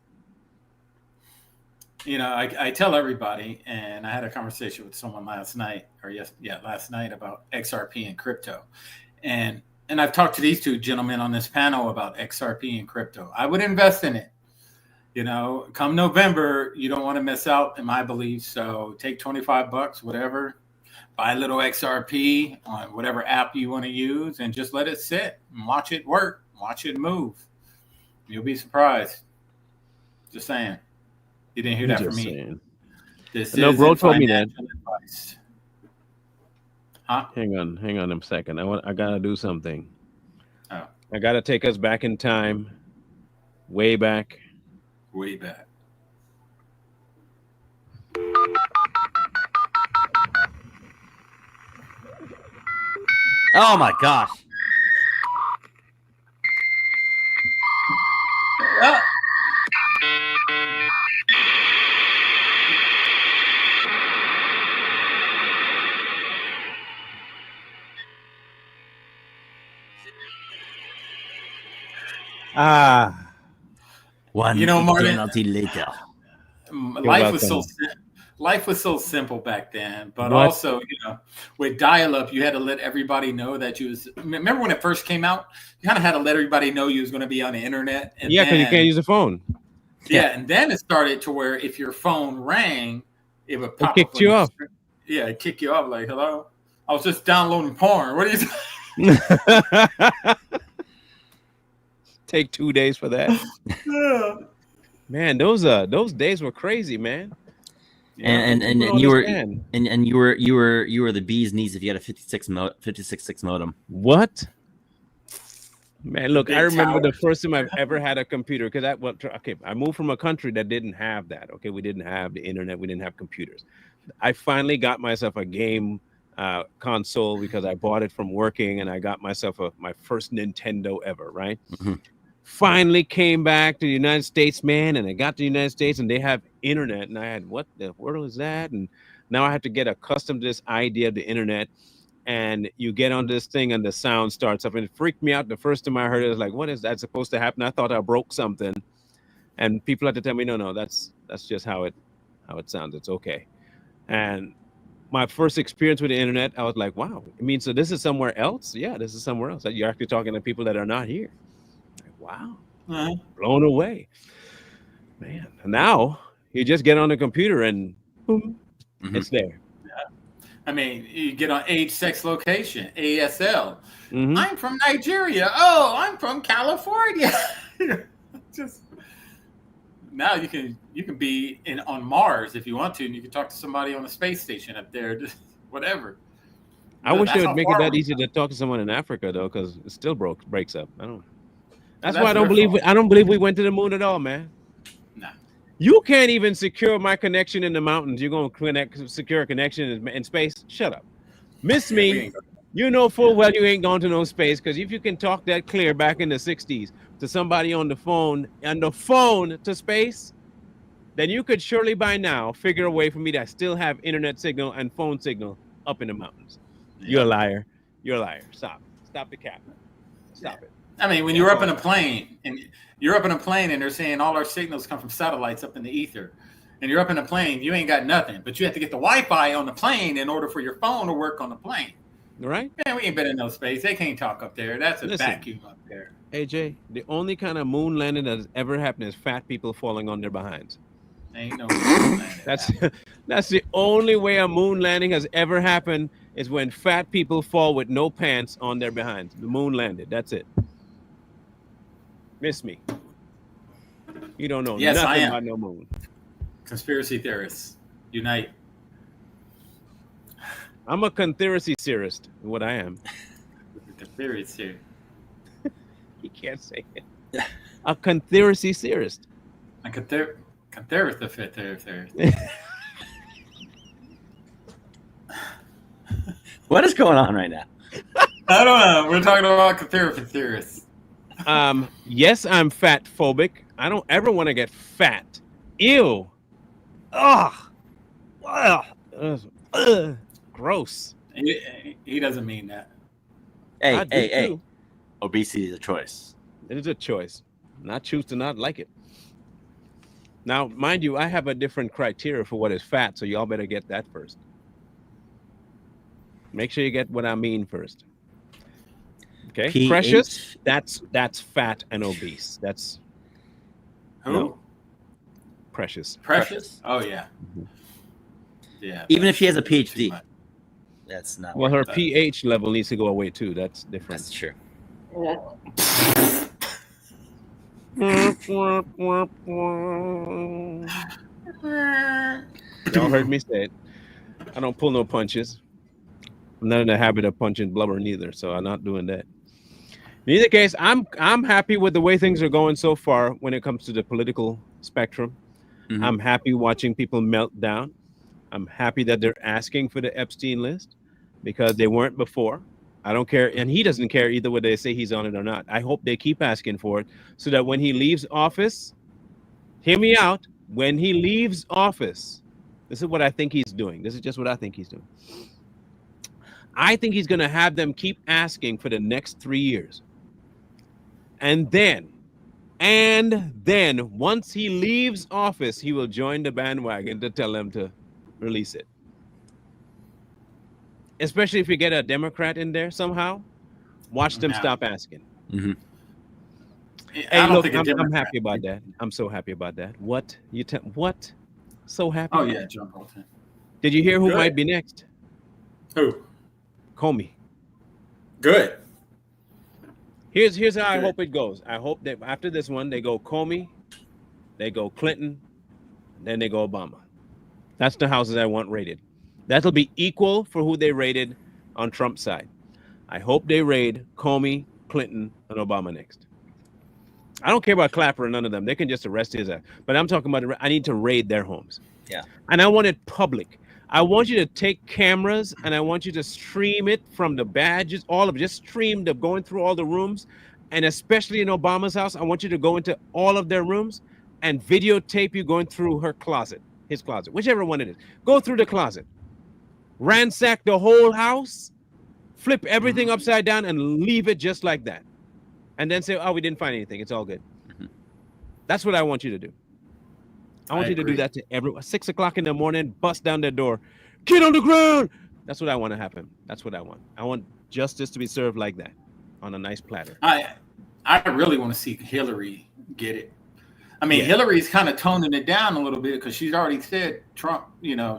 You know, I tell everybody, and I had a conversation with someone last night about XRP and crypto, and I've talked to these two gentlemen on this panel about XRP and crypto. I would invest in it. You know, come November, you don't want to miss out, in my belief. So take $25, whatever, buy a little XRP on whatever app you want to use, and just let it sit and watch it work, watch it move. You'll be surprised. Just saying. You didn't hear that from me. Saying. This No, isn't bro told me that. financial advice. Huh? Hang on a second. I gotta do something. Oh. I gotta take us back in time, way back. Way back. Oh my gosh. Yeah. One You know, Martin- eternity later. Life was so simple back then, but What? also, you know, with dial-up, you had to let everybody know that you was. Remember when it first came out? You kind of had to let everybody know you was going to be on the internet. And Yeah, because you then- can't use the phone. Yeah, and then it started to where if your phone rang, it would pop kicked up on you your off. screen. Yeah, it kicked you off like, hello? I was just downloading porn. What are you saying? Take 2 days for that. Man, those days were crazy, man. And People you were understand. and you were the bee's knees if you had a 56.6 modem. What? Man, look, Big I remember tower. the first time I've ever had a computer because I moved from a country that didn't have that. Okay, we didn't have the internet, we didn't have computers. I finally got myself a game console because I bought it from working, and I got myself my first Nintendo ever. Right? Mhm. Finally came back to the United States, man, and I got to the United States, and they have internet, and I had, what the world is that? And now I have to get accustomed to this idea of the internet. And you get on this thing and the sound starts up, and it freaked me out the first time I heard it. I was like, what is that supposed to happen? I thought I broke something, and people had to tell me, no, that's just how it sounds. It's okay. And my first experience with the internet, I was like, wow, I mean, so this is somewhere else? Yeah, this is somewhere else. You're actually talking to people that are not here. Like, wow, Uh-huh. blown away, man. And now you just get on the computer and boom, Mhm. it's there. I mean, you get on age, sex, location, ASL. Mhm. I'm from Nigeria. Oh, I'm from California. Just now you can be on Mars if you want to, and you can talk to somebody on the space station up there, just whatever. I wish That's they how would make it far that we easy to talk to someone in Africa though, because it still breaks up. That's That's why I don't their believe fault. I don't believe we went to the moon at all, man. Nah. You can't even secure my connection in the mountains. You're gonna secure a connection in space? Shut up. Miss Yeah, we me. ain't You know full well you ain't gone to no space, because if you can talk that clear back in the 60s to somebody on the phone to space, then you could surely by now figure a way for me to still have internet signal and phone signal up in the mountains. You're a liar. You're a liar. Stop the cap. Stop it. I mean, when you're up in a plane and they're saying all our signals come from satellites up in the ether, and you're up in a plane, you ain't got nothing, but you have to get the Wi-Fi on the plane in order for your phone to work on the plane. Right? Man, we ain't been in no space. They can't talk up there. That's a vacuum up there. AJ, the only kind of moon landing that has ever happened is fat people falling on their behinds. Ain't no moon landing. That's the only way a moon landing has ever happened is when fat people fall with no pants on their behinds. The moon landed. That's it. Miss me. You don't know nothing about no moon. Conspiracy theorists, unite. I'm a conspiracy theorist, what I am. Conspiracy theory. You can't say it. A conspiracy theorist. A conspiracy theorist. What is going on right now? I don't know. We're talking about conspiracy theorists. Yes, I'm fat phobic. I don't ever want to get fat. Ew. Ugh. Ugh. Gross. He doesn't mean that. Hey. Obesity is a choice. It is a choice. Not choose to not like it. Now, mind you, I have a different criteria for what is fat, so y'all better get that first. Make sure you get what I mean first. Okay, PH. Precious. That's fat and obese. That's Who? no. Precious. Precious? Oh yeah. Yeah. Even if she has a Too PhD, much. that's not. Well, her that. pH level needs to go away too. That's different. That's true. Y'all heard me say it. I don't pull no punches. I'm not in the habit of punching blubber neither, so I'm not doing that. In either case, I'm happy with the way things are going so far when it comes to the political spectrum. Mhm. I'm happy watching people melt down. I'm happy that they're asking for the Epstein list because they weren't before. I don't care, and he doesn't care either whether they say he's on it or not. I hope they keep asking for it so that when he leaves office, hear me out, when he leaves office, this is what I think he's doing. This is just what I think he's doing. I think he's going to have them keep asking for the next 3 years. And then, once he leaves office, he will join the bandwagon to tell them to release it. Especially if you get a Democrat in there somehow, watch them stop asking. Mm-hmm. Hey, look, I'm happy about that. I'm so happy about that. What? What? So happy. Oh yeah, John Bolton. Did you hear who Good. might be next? Who? Comey. Good. Here's how I hope it goes. I hope that after this one, they go Comey, they go Clinton, then they go Obama. That's the houses I want rated. That'll be equal for who they rated on Trump's side. I hope they raid Comey, Clinton, and Obama next. I don't care about Clapper or none of them. They can just arrest his ass. But I'm talking about I need to raid their homes. Yeah. And I want it public. I want you to take cameras and I want you to stream it from the badges, all of it. Just stream the going through all the rooms. And especially in Obama's house, I want you to go into all of their rooms and videotape you going through her closet, his closet, whichever one it is. Go through the closet. Ransack the whole house, flip everything upside down and leave it just like that. And then say, oh, we didn't find anything. It's all good. Mhm. That's what I want you to do. I want you to do that to everyone. 6 o'clock in the morning, bust down their door. Get on the ground. That's what I want to happen. That's what I want. I want justice to be served like that on a nice platter. I really want to see Hillary get it. I mean, Yeah. Hillary's kind of toning it down a little bit because she's already said Trump,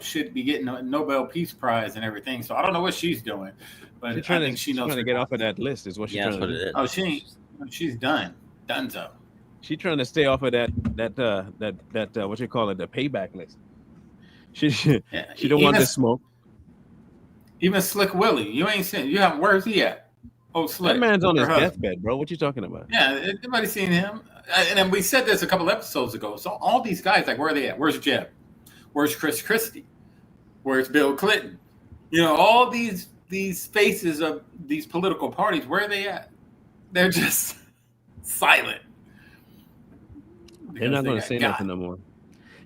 should be getting a Nobel Peace Prize and everything. So I don't know what she's doing, but She's I think she knows trying to get off of that list is what she's Yeah, trying that's to what do. it is. Oh, she's done. Donezo. She's trying to stay off of that what you call it, the payback list. She Yeah. don't want the smoke. Even Slick Willie, you ain't seen. You have where's he at? Oh, Slick. That man's on her his husband. deathbed, bro. What you talking about? Yeah, everybody seen him. And then we said this a couple episodes ago. So all these guys, like, where are they at? Where's Jeb? Where's Chris Christie? Where's Bill Clinton? All these faces of these political parties, where are they at? They're just silent. They're not going to say nothing no more.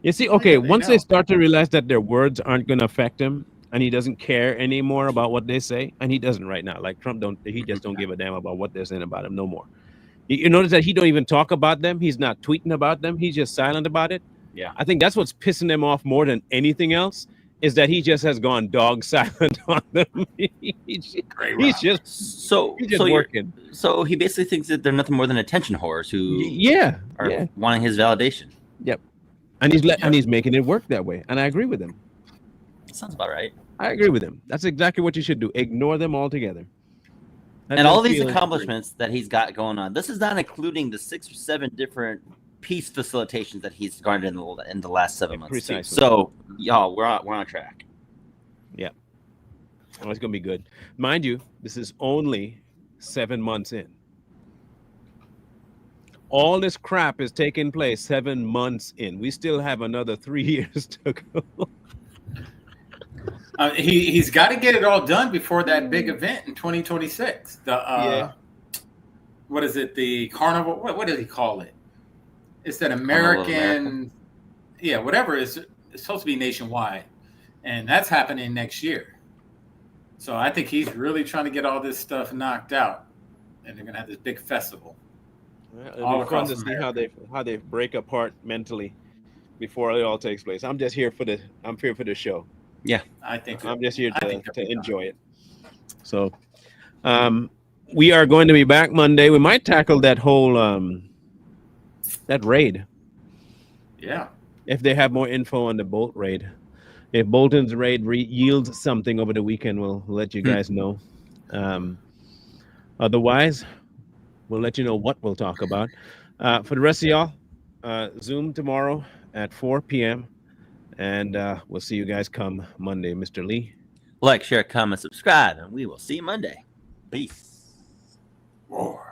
You see, okay, they once they know. start to realize that their words aren't going to affect him, and he doesn't care anymore about what they say, and he doesn't right now. Like Trump, he just don't give a damn about what they're saying about him no more. You notice that he don't even talk about them. He's not tweeting about them. He's just silent about it. Yeah. I think that's what's pissing them off more than anything else. Is that he just has gone dog silent on them. he's just So you're- working. So he basically thinks that they're nothing more than attention whores who Yeah, are yeah. wanting his validation. And he's making it work that way. And I agree with him. Sounds about right. I agree with him. That's exactly what you should do. Ignore them altogether. Let And them all these feel accomplishments that he's got going on. This is not including the 6 or 7 different peace facilitations that he's garnered in the last 7 months. Too. precisely. So, y'all, we're on track. Oh, it's gonna be good. Mind you, this is only 7 months in. All this crap is taking place 7 months in. We still have another 3 years to go. He's got to get it all done before that big event in 2026. What is it? The carnival? What does he call it? It's that American, yeah, whatever. It's supposed to be nationwide, and that's happening next year. So I think he's really trying to get all this stuff knocked out, and they're gonna have this big festival. Well, it'll All be fun across to see America. how they break apart mentally before it all takes place. I'm here for the show. I think I'm just here I think to they'll be enjoy it. So, we are going to be back Monday. We might tackle that whole that raid Yeah. if they have more info on the Bolt raid. If Bolton's raid yields something over the weekend, we'll let you guys know. Otherwise, we'll let you know what we'll talk about. For the rest of y'all, Zoom tomorrow at 4 p.m. And we'll see you guys come Monday. Mr. Lee. Like, share, comment, subscribe, and we will see you Monday. Peace. Roar.